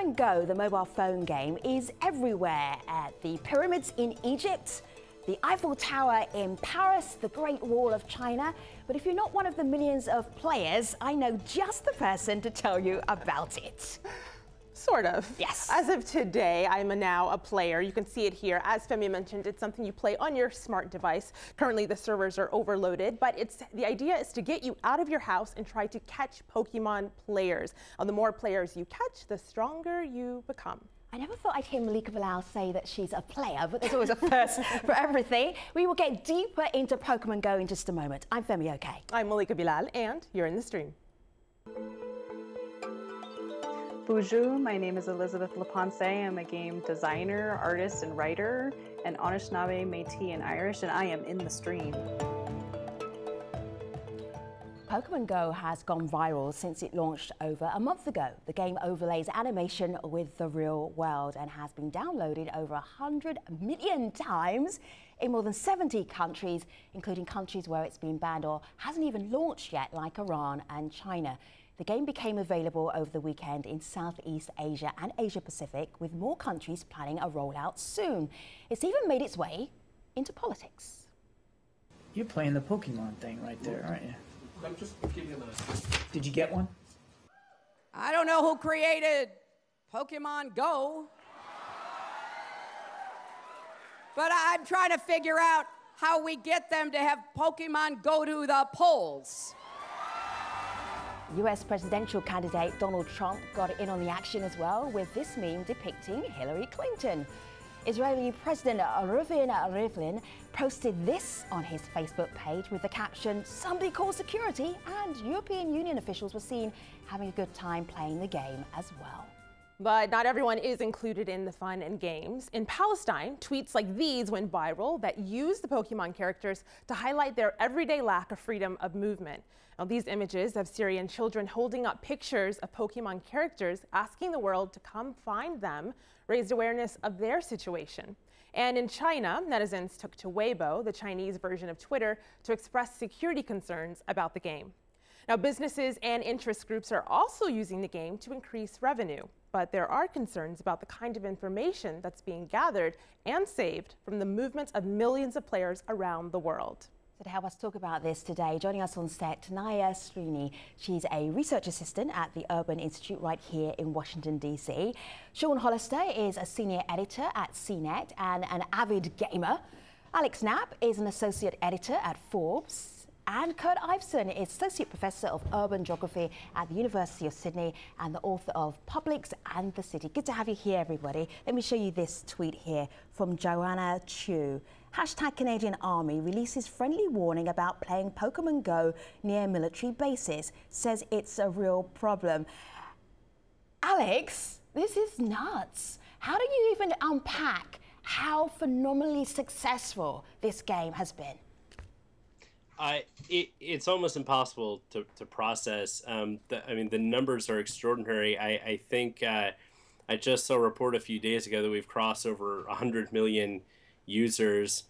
Pokemon Go, the mobile phone game, is everywhere. At the pyramids in Egypt, the Eiffel Tower in Paris, the Great Wall of China. But if you're not one of the millions of players, I know just the person to tell you about it. Sort of. Yes. As of today, I'm now a player. You can see it here. As Femi mentioned, it's something you play on your smart device. Currently, the servers are overloaded, but the idea is to get you out of your house and try to catch Pokemon players. And the more players you catch, the stronger you become. I never thought I'd hear Malika Bilal say that she's a player, but there's always a first for everything. We will get deeper into Pokemon Go in just a moment. I'm Femi OK. I'm Malika Bilal, and you're in the stream. Bonjour, my name is Elizabeth Leponce. I'm a game designer, artist, and writer, and Anishinaabe, Métis, and Irish, and I am in the stream. Pokemon Go has gone viral since it launched over a month ago. The game overlays animation with the real world and has been downloaded over 100 million times in more than 70 countries, including countries where it's been banned or hasn't even launched yet, like Iran and China. The game became available over the weekend in Southeast Asia and Asia Pacific, with more countries planning a rollout soon. It's even made its way into politics. You're playing the Pokemon thing right there, aren't you? I'm just giving a... Did you get one? I don't know who created Pokemon Go, but I'm trying to figure out how we get them to have Pokemon go to the polls. US presidential candidate Donald Trump got in on the action as well, with this meme depicting Hillary Clinton. Israeli President Reuven Rivlin posted this on his Facebook page with the caption, "Somebody call security," and European Union officials were seen having a good time playing the game as well. But not everyone is included in the fun and games. In Palestine, tweets like these went viral that use the Pokemon characters to highlight their everyday lack of freedom of movement. Now, these images of Syrian children holding up pictures of Pokemon characters asking the world to come find them raised awareness of their situation. And in China, netizens took to Weibo, the Chinese version of Twitter, to express security concerns about the game. Now, businesses and interest groups are also using the game to increase revenue. But there are concerns about the kind of information that's being gathered and saved from the movements of millions of players around the world. So to help us talk about this today, joining us on set, Tanaya Srini. She's a research assistant at the Urban Institute right here in Washington, D.C. Sean Hollister is a senior editor at CNET and an avid gamer. Alex Knapp is an associate editor at Forbes. And Kurt Iveson is Associate Professor of Urban Geography at the University of Sydney and the author of Publics and the City. Good to have you here, everybody. Let me show you this tweet here from Joanna Chu. Hashtag Canadian Army releases friendly warning about playing Pokemon Go near military bases. Says it's a real problem. Alex, this is nuts. How do you even unpack how phenomenally successful this game has been? It's almost impossible to process. I mean, the numbers are extraordinary. I think I just saw a report a few days ago that we've crossed over 100 million users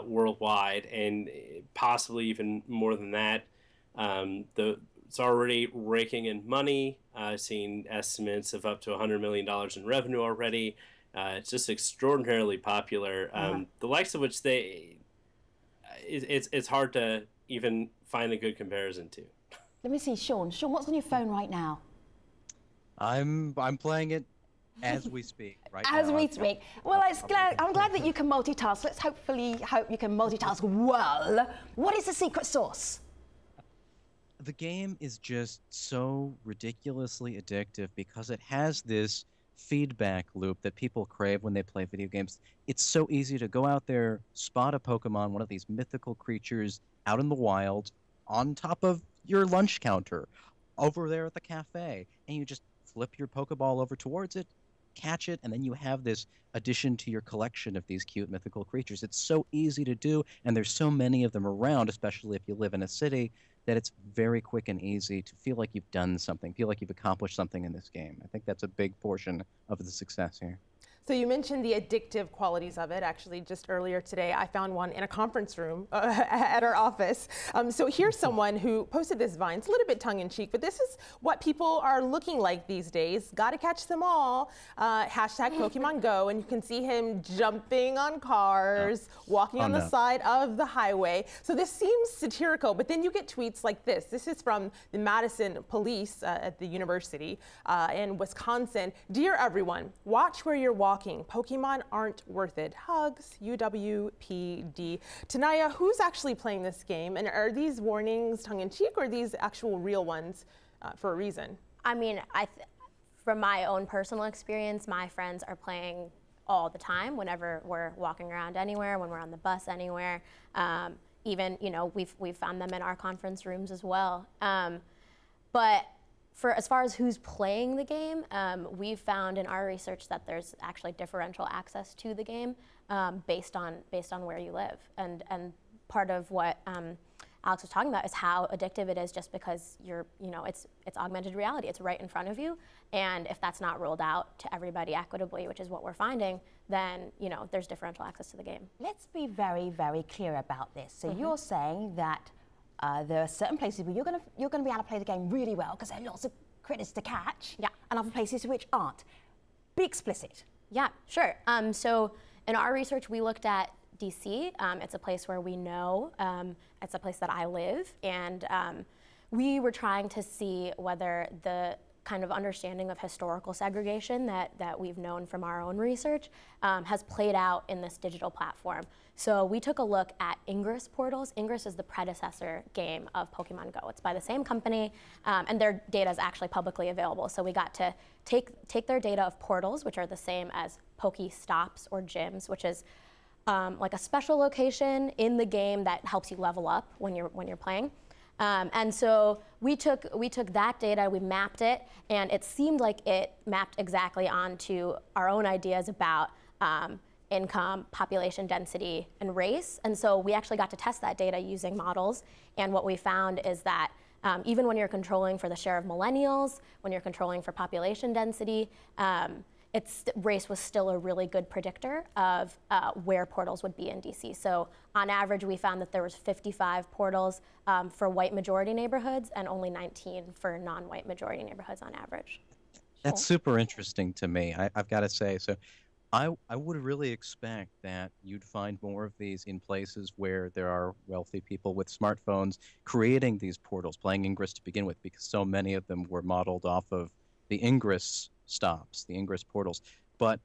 worldwide, and possibly even more than that. It's already raking in money. I've seen estimates of up to $100 million in revenue already. It's just extraordinarily popular. The likes of which it's hard to even find a good comparison to. Let me see, Sean. Sean, what's on your phone right now? I'm playing it as we speak. As we speak. Well, I'm glad that you can multitask. Let's hope you can multitask well. What is the secret sauce? The game is just so ridiculously addictive because it has this feedback loop that people crave when they play video games. It's so easy to go out there, spot a Pokemon, one of these mythical creatures out in the wild, on top of your lunch counter, over there at the cafe, and you just flip your Pokeball over towards it, catch it, and then you have this addition to your collection of these cute mythical creatures. It's so easy to do, and there's so many of them around, especially if you live in a city, that it's very quick and easy to feel like you've done something, feel like you've accomplished something in this game. I think that's a big portion of the success here. So you mentioned the addictive qualities of it. Actually, just earlier today, I found one in a conference room at our office. So here's someone who posted this Vine. It's a little bit tongue-in-cheek, but this is what people are looking like these days. Got to catch them all. Hashtag Pokemon Go, and you can see him jumping on cars, walking on the side of the highway. So this seems satirical, but then you get tweets like this. This is from the Madison Police at the university in Wisconsin. Dear everyone, watch where you're walking. Pokemon aren't worth it. Hugs, UWPD. Tanaya, who's actually playing this game? And are these warnings tongue-in-cheek or are these actual real ones for a reason? I mean, from my own personal experience, my friends are playing all the time whenever we're walking around anywhere, when we're on the bus anywhere. Even, you know, we've found them in our conference rooms as well. But as far as who's playing the game, we've found in our research that there's actually differential access to the game based on where you live. And part of what Alex was talking about is how addictive it is, just because it's augmented reality. It's right in front of you, and if that's not rolled out to everybody equitably, which is what we're finding, then there's differential access to the game. Let's be very, very clear about this. So you're saying that there are certain places where you're going to be able to play the game really well because there are lots of critters to catch, and other places which aren't. Be explicit. Yeah, sure. So in our research, we looked at DC. It's a place where we know. It's a place that I live, and we were trying to see whether the kind of understanding of historical segregation that we've known from our own research has played out in this digital platform. So we took a look at Ingress portals. Ingress is the predecessor game of Pokemon Go. It's by the same company, and their data is actually publicly available. So we got to take their data of portals, which are the same as Pokestops or gyms, which is like a special location in the game that helps you level up when you're playing. And so we took that data, we mapped it, and it seemed like it mapped exactly onto our own ideas about income, population density, and race. And so we actually got to test that data using models. And what we found is that even when you're controlling for the share of millennials, when you're controlling for population density, race was still a really good predictor of where portals would be in DC. So on average, we found that there was 55 portals for white majority neighborhoods and only 19 for non-white majority neighborhoods on average. That's super interesting to me, I've got to say. So I would really expect that you'd find more of these in places where there are wealthy people with smartphones creating these portals, playing Ingress to begin with, because so many of them were modeled off of the Ingress stops, the Ingress portals. But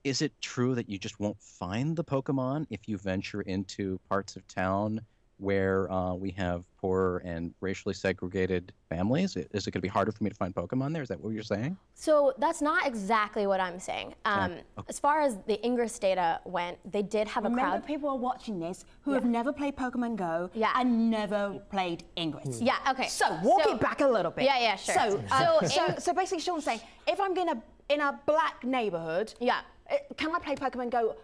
is it true that you just won't find the Pokemon if you venture into parts of town where we have poor and racially segregated families? Is it going to be harder for me to find Pokemon there? Is that what you're saying? So that's not exactly what I'm saying. Okay. As far as the Ingress data went, they did have a crowd. Remember, people are watching this who have never played Pokemon Go and never played Ingress. Yeah, okay. So walk it back a little bit. Yeah, sure. So basically, Sean's saying, if I'm in a black neighborhood, can I play Pokemon Go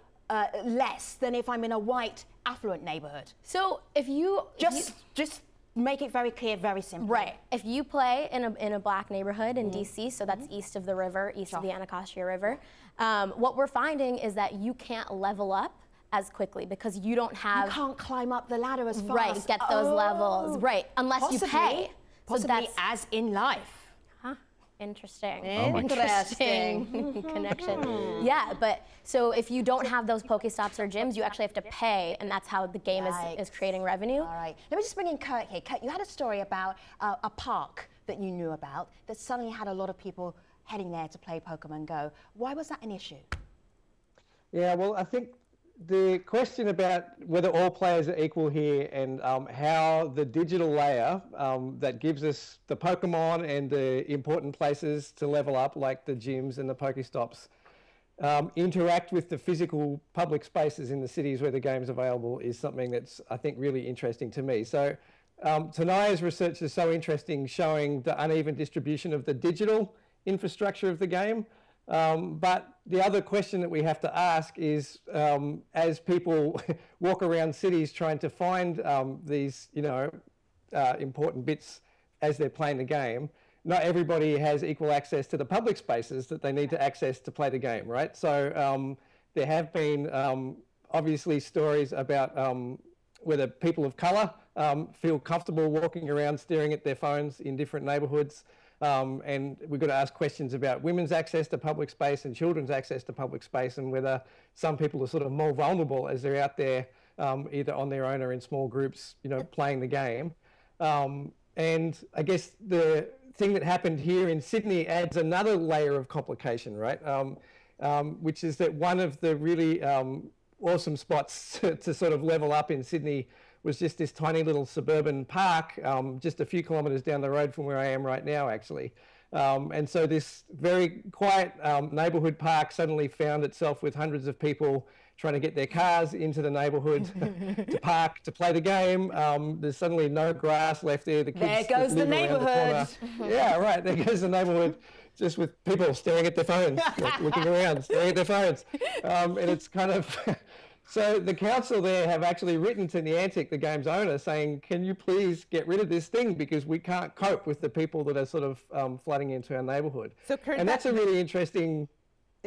less than if I'm in a white affluent neighborhood? So if you just make it very clear, very simple. Right. If you play in a black neighborhood in DC, so that's east of the river, east of the Anacostia River, what we're finding is that you can't level up as quickly because you don't have. You can't climb up the ladder as fast. Right. Get those levels. Right. Unless you pay. Possibly as in life. Interesting. Interesting connection. Yeah, but so if you don't have those Pokestops or gyms, you actually have to pay, and that's how the game is creating revenue. All right. Let me just bring in Kurt here. Kurt, you had a story about a park that you knew about that suddenly had a lot of people heading there to play Pokemon Go. Why was that an issue? Yeah, well, I think the question about whether all players are equal here and how the digital layer that gives us the Pokemon and the important places to level up, like the gyms and the Pokestops, interact with the physical public spaces in the cities where the game's available is something that's, I think, really interesting to me. So Tanaya's research is so interesting, showing the uneven distribution of the digital infrastructure of the game. But the other question that we have to ask is, as people walk around cities trying to find these, important bits as they're playing the game, not everybody has equal access to the public spaces that they need to access to play the game, right? So there have been obviously stories about whether people of colour feel comfortable walking around staring at their phones in different neighbourhoods. And we've got to ask questions about women's access to public space and children's access to public space, and whether some people are sort of more vulnerable as they're out there either on their own or in small groups, you know, playing the game. And I guess the thing that happened here in Sydney adds another layer of complication, right? Which is that one of the really awesome spots to sort of level up in Sydney was just this tiny little suburban park, just a few kilometres down the road from where I am right now, actually. And so this very quiet neighbourhood park suddenly found itself with hundreds of people trying to get their cars into the neighbourhood to park, to play the game. There's suddenly no grass left there. The kids there goes the neighbourhood. Yeah, right, there goes the neighbourhood, just with people staring at their phones, like, looking around, staring at their phones. And it's kind of... So the council there have actually written to Niantic, the game's owner, saying, can you please get rid of this thing because we can't cope with the people that are sort of flooding into our neighbourhood. So Kurt, and that's a really interesting...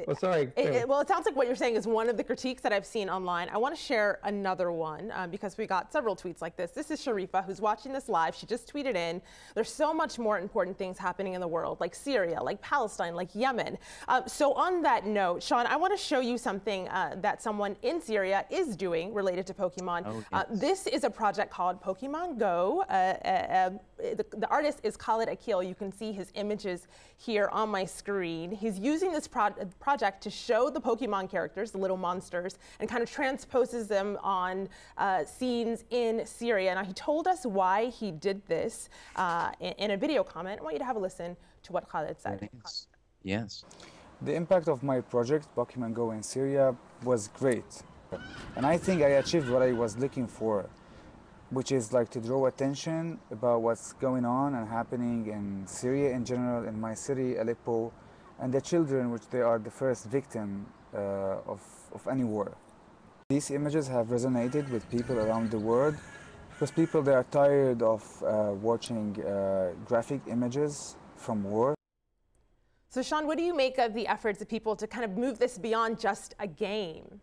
Oh, sorry. Well, it sounds like what you're saying is one of the critiques that I've seen online. I want to share another one because we got several tweets like this. This is Sharifa, who's watching this live. She just tweeted in, there's so much more important things happening in the world, like Syria, like Palestine, like Yemen. So on that note, Sean, I want to show you something that someone in Syria is doing related to Pokemon. Oh, yes. This is a project called Pokemon Go. The artist is Khalid Akil. You can see his images here on my screen. He's using this project to show the Pokemon characters, the little monsters, and kind of transposes them on scenes in Syria. Now, he told us why he did this in a video comment. I want you to have a listen to what Khalid said. Yes. The impact of my project, Pokemon Go in Syria, was great. And I think I achieved what I was looking for, which is like to draw attention about what's going on and happening in Syria in general, in my city, Aleppo, and the children, which they are the first victim of any war. These images have resonated with people around the world because people, they are tired of watching graphic images from war. So Sean, what do you make of the efforts of people to kind of move this beyond just a game?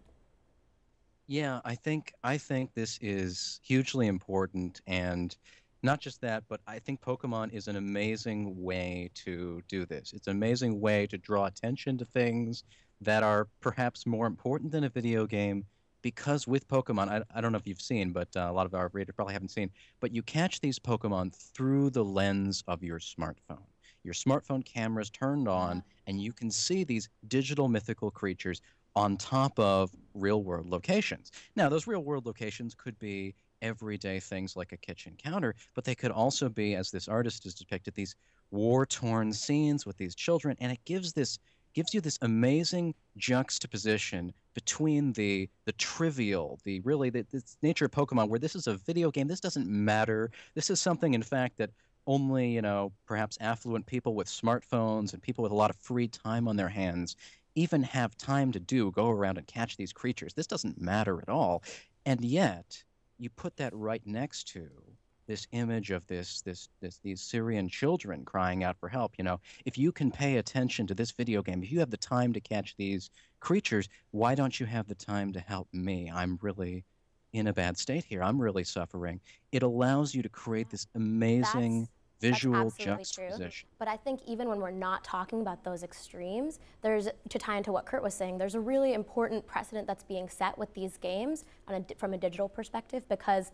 Yeah, I think this is hugely important, and not just that, but I think Pokemon is an amazing way to do this. It's an amazing way to draw attention to things that are perhaps more important than a video game, because with Pokemon, I don't know if you've seen, but a lot of our readers probably haven't seen, but you catch these Pokemon through the lens of your smartphone. Your smartphone camera's turned on, and you can see these digital mythical creatures on top of real-world locations. Now, those real-world locations could be everyday things like a kitchen counter, but they could also be, as this artist has depicted, these war-torn scenes with these children, and it gives you this amazing juxtaposition between the trivial, the nature of Pokemon, where this is a video game, this doesn't matter. This is something, in fact, that only, you know, perhaps affluent people with smartphones and people with a lot of free time on their hands even have time to go around and catch these creatures. This doesn't matter at all. And yet, you put that right next to this image of these Syrian children crying out for help. You know, if you can pay attention to this video game, if you have the time to catch these creatures, why don't you have the time to help me? I'm really in a bad state here. I'm really suffering. It allows you to create this amazing visual juxtaposition. True. But I think even when we're not talking about those extremes, to tie into what Kurt was saying, there's a really important precedent that's being set with these games from a digital perspective, because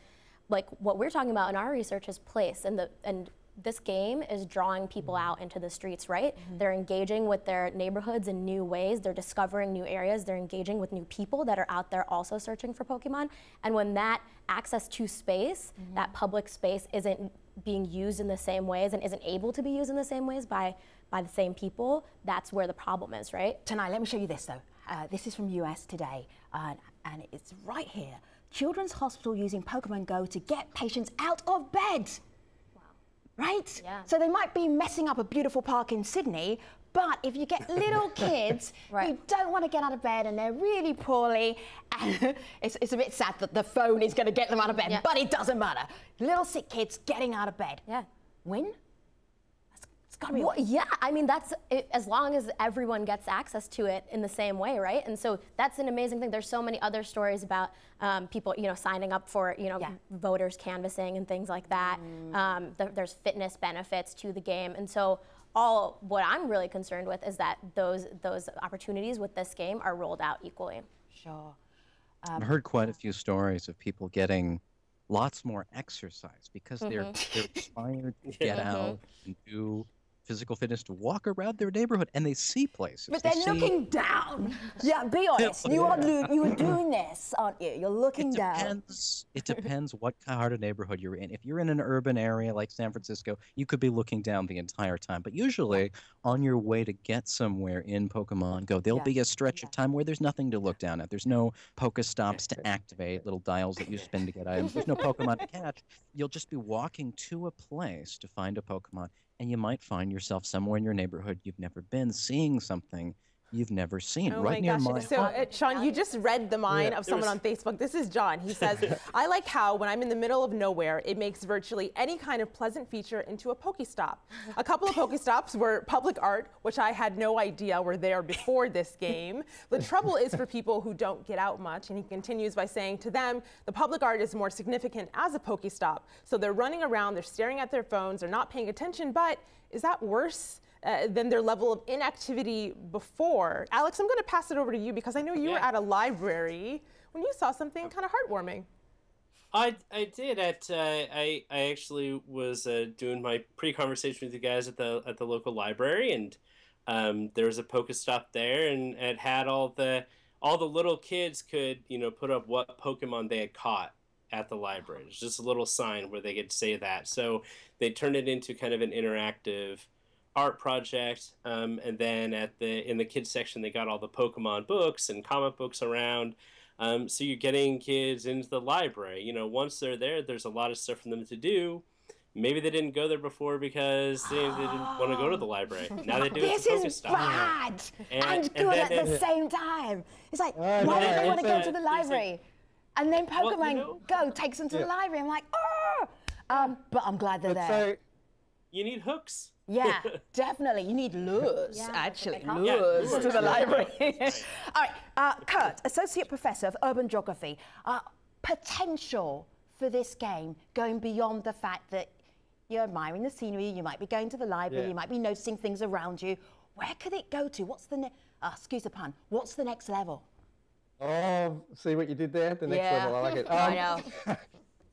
like what we're talking about in our research is place, and this game is drawing people out into the streets, right? Mm-hmm. They're engaging with their neighborhoods in new ways, they're discovering new areas, they're engaging with new people that are out there also searching for Pokemon. And when that access to space, that public space, isn't being used in the same ways and isn't able to be used in the same ways by the same people, that's where the problem is, right? Tonight, let me show you this though. This is from US Today, and it's right here. Children's Hospital using Pokemon Go to get patients out of bed. Right? Yeah. So they might be messing up a beautiful park in Sydney, but if you get little kids who don't want to get out of bed and they're really poorly, and it's a bit sad that the phone is going to get them out of bed, but it doesn't matter. Little sick kids getting out of bed. Yeah. Win? It's gotta be. Well, yeah, I mean, that's it, as long as everyone gets access to it in the same way, right? And so that's an amazing thing. There's so many other stories about people, signing up for, voters canvassing and things like that. There's fitness benefits to the game, and so what I'm really concerned with is that those opportunities with this game are rolled out equally. Sure. I've heard quite a few stories of people getting lots more exercise because they're inspired to get out and do physical fitness, to walk around their neighborhood, and they see places. But they're looking down. Yeah, be honest. You are doing this, aren't you? You're looking down. It depends what kind of neighborhood you're in. If you're in an urban area like San Francisco, you could be looking down the entire time. But usually, on your way to get somewhere in Pokemon Go, there'll be a stretch of time where there's nothing to look down at. There's no Pokestops to activate, little dials that you spin to get items. There's no Pokemon to catch. You'll just be walking to a place to find a Pokemon. And you might find yourself somewhere in your neighborhood you've never been, seeing something you've never seen right near my So, Sean, you just read the mind of someone on Facebook. This is John. He says, I like how when I'm in the middle of nowhere, it makes virtually any kind of pleasant feature into a Pokestop. A couple of Pokestops were public art, which I had no idea were there before this game. The trouble is for people who don't get out much. And he continues by saying, to them, the public art is more significant as a Pokestop. So they're running around, they're staring at their phones, they're not paying attention. But is that worse than their level of inactivity before? Alex, I'm going to pass it over to you because I know you were at a library when you saw something kind of heartwarming. I did. I actually was doing my pre-conversation with you guys at the local library, and there was a Pokestop there, and it had all the little kids could put up what Pokemon they had caught at the library. It's just a little sign where they could say that. So they turned it into kind of an interactive art project, and then in the kids section they got all the Pokemon books and comic books around. So you're getting kids into the library. Once they're there, there's a lot of stuff for them to do. Maybe they didn't go there before because they didn't want to go to the library. Now they do it at the Pokestop. This is bad and good at the same time. It's like, why don't they want to go to the library? And then Pokemon Go takes them to the library. I'm like, oh! But I'm glad they're there. So you need hooks. Yeah, definitely. You need lures, actually. Lures to the library. All right, Kurt, Associate Professor of Urban Geography. Potential for this game going beyond the fact that you're admiring the scenery, you might be going to the library, you might be noticing things around you. Where could it go to? What's the excuse the pun, what's the next level? Oh, see what you did there? The next level, I like it. I know.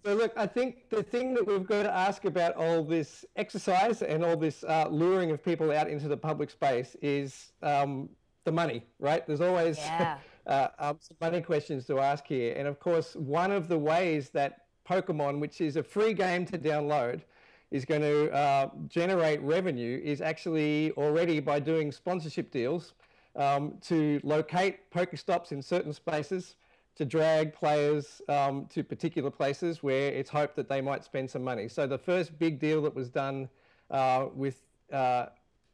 So look, I think the thing that we've got to ask about all this exercise and all this luring of people out into the public space is the money, right? There's always some money questions to ask here. And of course, one of the ways that Pokemon, which is a free game to download, is going to generate revenue is actually already by doing sponsorship deals to locate Pokestops in certain spaces, to drag players to particular places where it's hoped that they might spend some money. So the first big deal that was done with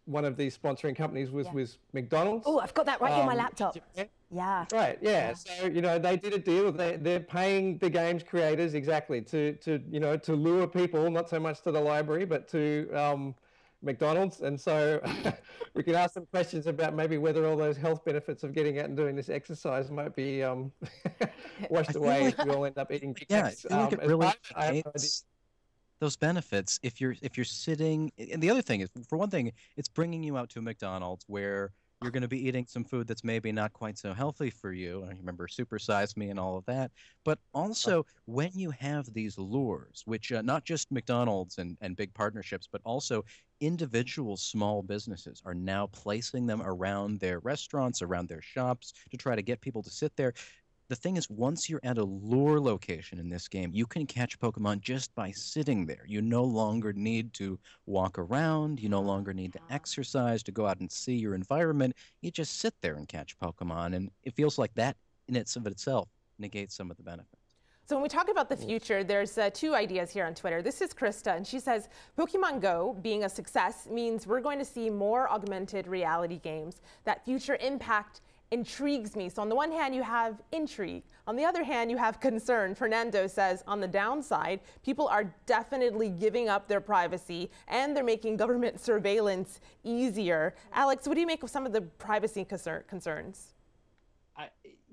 one of these sponsoring companies was McDonald's. Oh, I've got that right in my laptop. Yeah. Right, yeah. So, they did a deal. They're paying the game's creators exactly to lure people, not so much to the library, but to McDonald's. And so we can ask them questions about maybe whether all those health benefits of getting out and doing this exercise might be washed away if we all end up eating Big Macs. I think it really creates those benefits if you're sitting. And the other thing is, for one thing, it's bringing you out to a McDonald's where you're going to be eating some food that's maybe not quite so healthy for you. I remember Super Size Me and all of that. But also, when you have these lures, which not just McDonald's and big partnerships, but also individual small businesses are now placing them around their restaurants, around their shops to try to get people to sit there. The thing is, once you're at a lure location in this game, you can catch Pokemon just by sitting there. You no longer need to walk around. You no longer need to exercise to go out and see your environment. You just sit there and catch Pokemon, and it feels like that in itself negates some of the benefits. So when we talk about the future, there's two ideas here on Twitter. This is Krista, and she says, Pokemon Go being a success means we're going to see more augmented reality games that future impact intrigues me. So on the one hand, you have intrigue. On the other hand, you have concern. Fernando says on the downside, people are definitely giving up their privacy and they're making government surveillance easier. Alex, what do you make of some of the privacy concerns?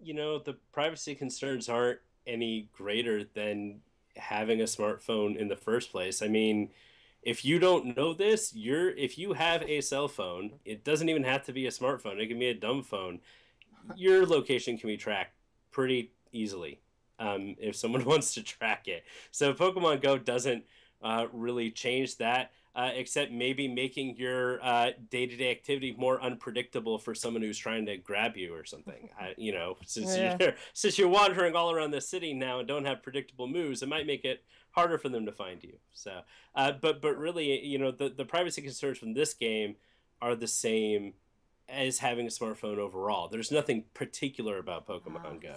You know, the privacy concerns aren't any greater than having a smartphone in the first place. I mean, if you don't know this, if you have a cell phone, it doesn't even have to be a smartphone. It can be a dumb phone. Your location can be tracked pretty easily if someone wants to track it. So Pokemon Go doesn't really change that, except maybe making your day-to-day activity more unpredictable for someone who's trying to grab you or something. You know, since you're wandering all around the city now and don't have predictable moves, it might make it harder for them to find you. So, but really, you know, the privacy concerns from this game are the same as having a smartphone overall. There's nothing particular about Pokemon Go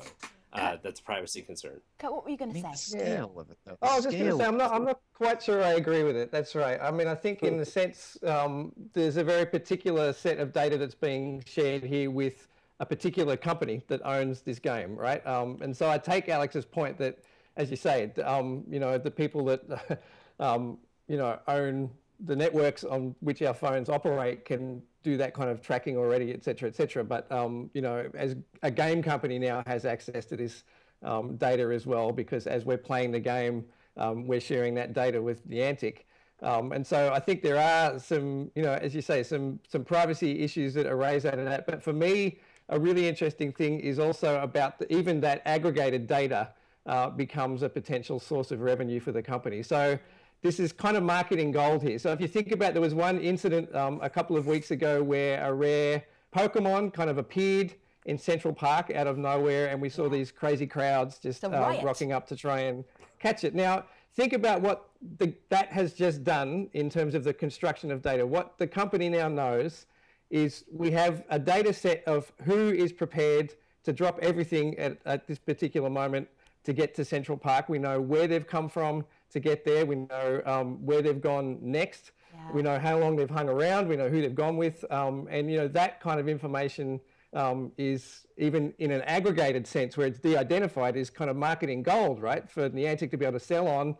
that's a privacy concern. What were you going to say? The scale of it, though. I was just going to say, I'm not quite sure I agree with it. That's right. I mean, I think in the sense, there's a very particular set of data that's being shared here with a particular company that owns this game, right? And so I take Alex's point that, as you say, you know, the people that, you know, own the networks on which our phones operate can do that kind of tracking already, et cetera, et cetera. But, you know, as a game company now has access to this data as well, because as we're playing the game, we're sharing that data with Niantic. And so I think there are some, you know, as you say, some privacy issues that are raised out of that. But for me, a really interesting thing is also about even that aggregated data becomes a potential source of revenue for the company. So this is kind of marketing gold here. So if you think about, there was one incident a couple of weeks ago where a rare Pokemon kind of appeared in Central Park out of nowhere, and we saw these crazy crowds just rocking up to try and catch it. Now, think about what that has just done in terms of the construction of data. What the company now knows is we have a data set of who is prepared to drop everything at this particular moment to get to Central Park. We know where they've come from to get there. We know where they've gone next. Yeah. We know how long they've hung around. We know who they've gone with. And, you know, that kind of information is, even in an aggregated sense where it's de-identified, is kind of marketing gold, right? For Niantic to be able to sell on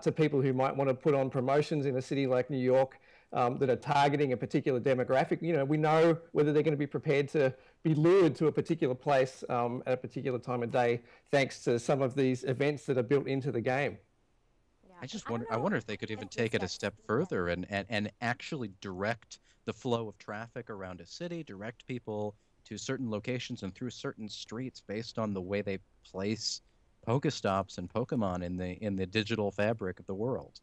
to people who might want to put on promotions in a city like New York that are targeting a particular demographic. You know, we know whether they're going to be prepared to be lured to a particular place at a particular time of day, thanks to some of these events that are built into the game. I just wonder. I wonder if they could even take it a step further and actually direct the flow of traffic around a city, direct people to certain locations and through certain streets based on the way they place Pokestops and Pokemon in the digital fabric of the world.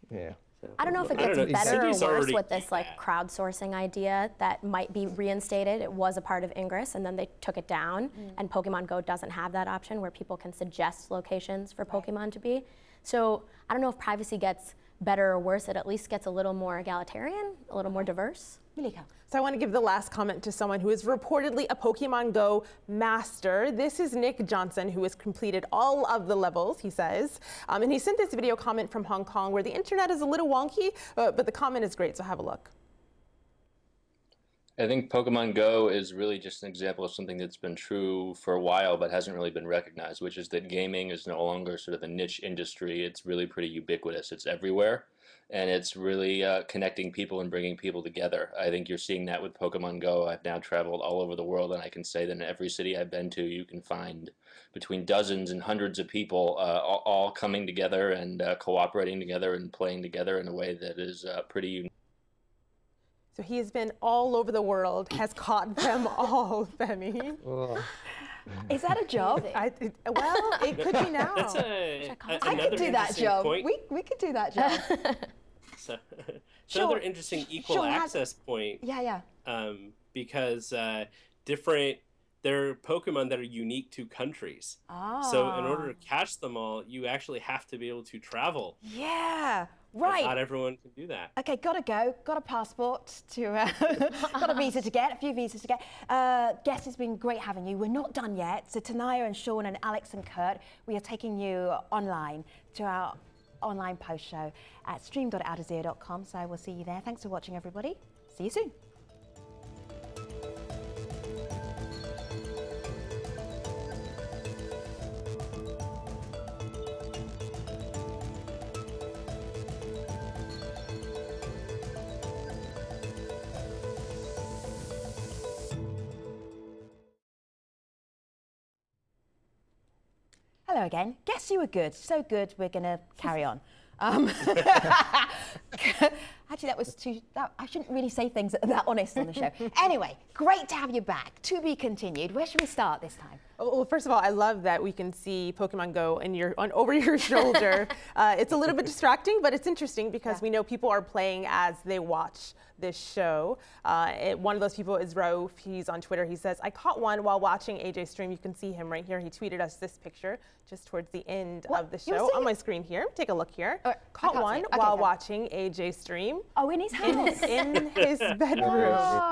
Yeah. I don't know if it gets better or worse with this like crowdsourcing idea that might be reinstated. It was a part of Ingress and then they took it down, and Pokemon Go doesn't have that option where people can suggest locations for Pokemon to be. So I don't know if privacy gets better or worse. It at least gets a little more egalitarian, a little more diverse. Milika. So I want to give the last comment to someone who is reportedly a Pokemon Go master. This is Nick Johnson, who has completed all of the levels, he says. And he sent this video comment from Hong Kong where the internet is a little wonky, but the comment is great, so have a look. I think Pokemon Go is really just an example of something that's been true for a while but hasn't really been recognized, which is that gaming is no longer sort of a niche industry. It's really pretty ubiquitous. It's everywhere, and it's really connecting people and bringing people together. I think you're seeing that with Pokemon Go. I've now traveled all over the world, and I can say that in every city I've been to, you can find between dozens and hundreds of people all coming together and cooperating together and playing together in a way that is pretty unique. So he has been all over the world, has caught them all, Femi. Is that a job? Well, it could be now. That's I could do that job. We could do that job. So, another interesting equal access point. Yeah. Because there are Pokemon that are unique to countries. So in order to catch them all, you actually have to be able to travel. Yeah. Right. Not everyone can do that. Okay, gotta go. Got a passport to, got a visa to get, a few visas to get. Guess it's been great having you. We're not done yet. So Tanaya and Sean and Alex and Kurt, we are taking you online to our online post show at stream.aljazeera.com. So we'll see you there. Thanks for watching, everybody. See you soon. Hello again. Guess you were good. So good, we're going to carry on. Actually, that was too. I shouldn't really say things that honest on the show. Anyway, great to have you back. To be continued. Where should we start this time? Well, first of all, I love that we can see Pokemon Go over your shoulder. It's a little bit distracting, but it's interesting because we know people are playing as they watch this show. One of those people is Rauf. He's on Twitter. He says, I caught one while watching AJ stream. You can see him right here. He tweeted us this picture just towards the end of the show on my screen here. Take a look here. Caught one while watching AJ stream. Oh, in his house. In his bedroom.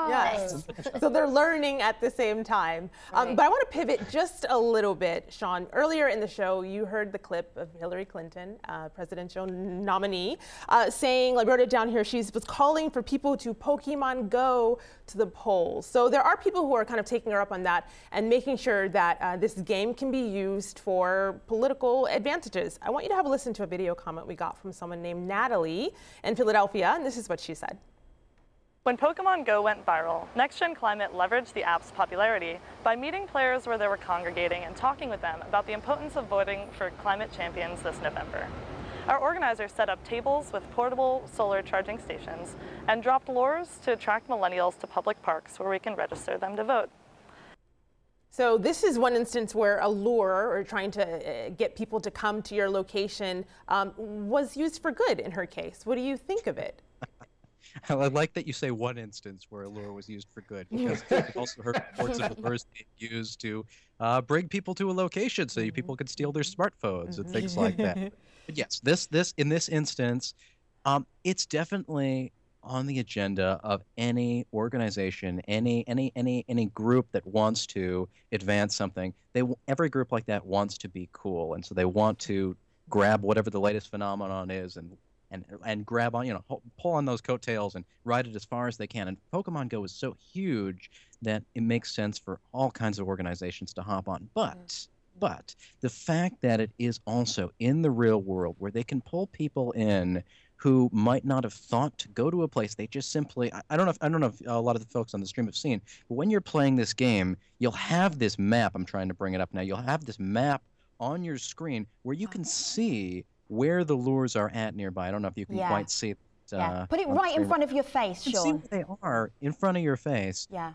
Yes. So they're learning at the same time. But I want to pivot just a little bit, Sean. Earlier in the show, you heard the clip of Hillary Clinton, presidential nominee, saying, I wrote it down here, she was calling for people to Pokemon Go to the polls. So there are people who are kind of taking her up on that and making sure that this game can be used for political advantages. I want you to have a listen to a video comment we got from someone named Natalie in Philadelphia, and this is what she said. When Pokemon Go went viral, Next Gen Climate leveraged the app's popularity by meeting players where they were congregating and talking with them about the importance of voting for climate champions this November. Our organizers set up tables with portable solar charging stations and dropped lures to attract millennials to public parks where we can register them to vote. So this is one instance where a lure, or trying to get people to come to your location, was used for good in her case. What do you think of it? I like that you say one instance where a lure was used for good, because I've also heard reports of lures being used to bring people to a location so people could steal their smartphones and things like that. But yes, in this instance, it's definitely on the agenda of any organization, any group that wants to advance something. Every group like that wants to be cool, and so they want to grab whatever the latest phenomenon is and grab on, pull on those coattails and ride it as far as they can. And Pokemon Go is so huge that it makes sense for all kinds of organizations to hop on. But the fact that it is also in the real world where they can pull people in who might not have thought to go to a place, they just simply, I don't know if a lot of the folks on the stream have seen, but when you're playing this game, you'll have this map. I'm trying to bring it up now. You'll have this map on your screen where you can see where the lures are at nearby. I don't know if you can quite see it. Put it right in front of your face, Sean. See where they are in front of your face. Yeah.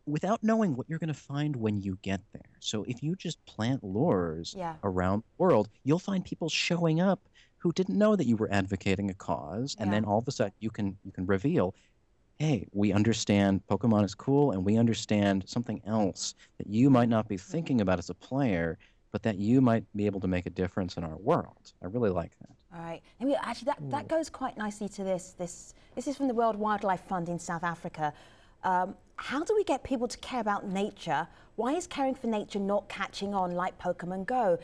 Without knowing what you're going to find when you get there. So if you just plant lures around the world, you'll find people showing up who didn't know that you were advocating a cause, and then all of a sudden you can reveal, hey, we understand Pokemon is cool, and we understand something else that you might not be thinking about as a player, but that you might be able to make a difference in our world. I really like that. All right. I mean, actually, that goes quite nicely to this. This is from the World Wildlife Fund in South Africa. How do we get people to care about nature? Why is caring for nature not catching on like Pokemon Go?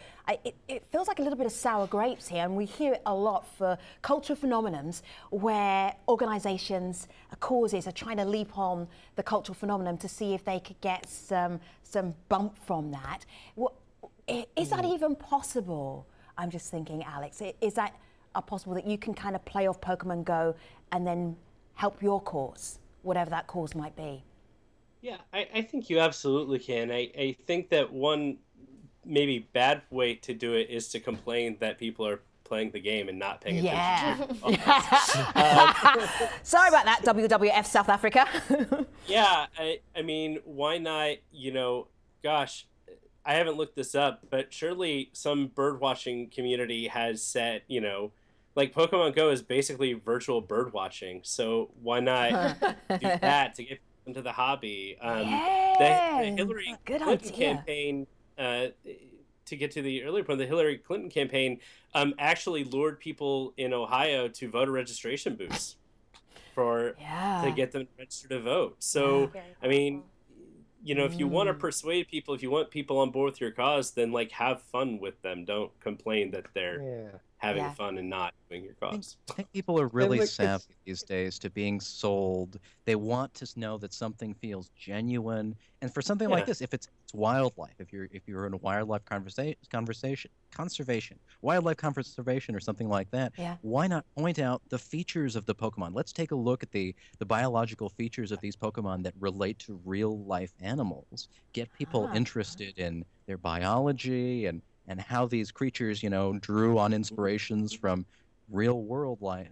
It feels like a little bit of sour grapes here, and we hear it a lot for cultural phenomenons where organizations, causes are trying to leap on the cultural phenomenon to see if they could get some bump from that. Is that even possible? I'm just thinking, Alex, is that possible that you can kind of play off Pokemon Go and then help your cause, whatever that cause might be? Yeah, I think you absolutely can. I think that one maybe bad way to do it is to complain that people are playing the game and not paying attention. Sorry about that, WWF South Africa. Yeah, I mean, why not, gosh, I haven't looked this up, but surely some bird watching community has said, like Pokemon Go is basically virtual bird watching. So why not do that to get into the hobby? The Hillary Clinton campaign, to get to the earlier point, the Hillary Clinton campaign actually lured people in Ohio to voter registration booths to get them registered to vote. So, I mean, if you want to persuade people, if you want people on board with your cause, then have fun with them. Don't complain that they're having fun and not doing your cause. I think people are really savvy these days to being sold. They want to know that something feels genuine. And for something like this, if it's wildlife, if you're in a wildlife wildlife conservation or something like that, why not point out the features of the Pokemon? Let's take a look at the biological features of these Pokemon that relate to real life animals. Get people interested in their biology and and how these creatures, drew on inspirations from real world life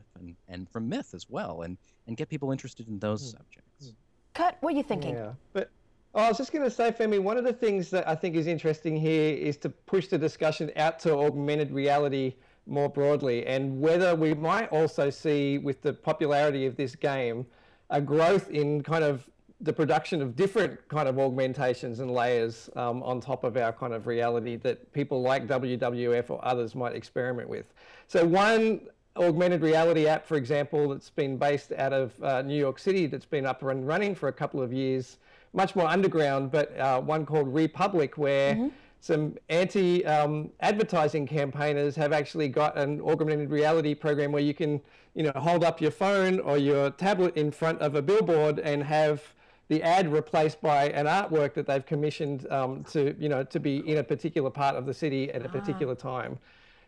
and from myth as well, and get people interested in those subjects. Kurt, what are you thinking? Yeah, but I was just going to say, Femi, one of the things that I think is interesting here is to push the discussion out to augmented reality more broadly, and whether we might also see, with the popularity of this game, a growth in kind of the production of different kind of augmentations and layers on top of our kind of reality that people like WWF or others might experiment with. So one augmented reality app, for example, that's been based out of New York City, that's been up and running for a couple of years, much more underground, but one called Republic, where some anti-advertising campaigners have actually got an augmented reality program where you can, hold up your phone or your tablet in front of a billboard and have the ad replaced by an artwork that they've commissioned to be in a particular part of the city at a particular time.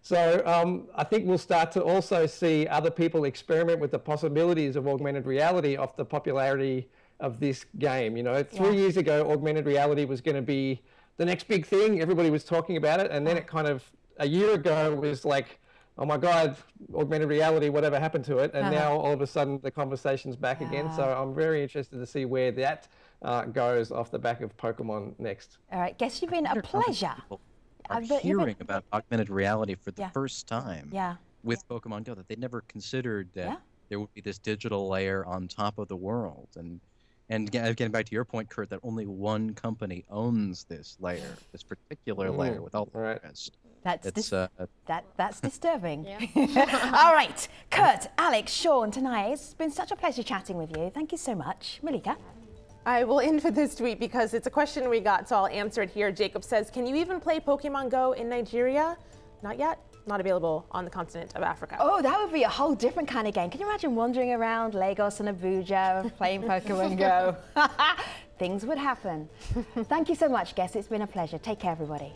So I think we'll start to also see other people experiment with the possibilities of augmented reality off the popularity of this game. 3 years ago, augmented reality was going to be the next big thing. Everybody was talking about it, and then it kind of, a year ago, was like, oh my God, augmented reality, whatever happened to it? And now all of a sudden the conversation's back again. So I'm very interested to see where that goes off the back of Pokemon next. All right, Guess you've been a pleasure. Are hearing about augmented reality for the first time with Pokemon Go, that they never considered that there would be this digital layer on top of the world. And getting back to your point, Kurt, that only one company owns this layer, this particular layer with all the rest. That's disturbing. All right, Kurt, Alex, Sean, Tanaya, it's been such a pleasure chatting with you. Thank you so much. Malika? I will end with this tweet because it's a question we got, so I'll answer it here. Jacob says, can you even play Pokemon Go in Nigeria? Not yet. Not available on the continent of Africa. Oh, that would be a whole different kind of game. Can you imagine wandering around Lagos and Abuja playing Pokemon Go? Things would happen. Thank you so much, Guess. It's been a pleasure. Take care, everybody.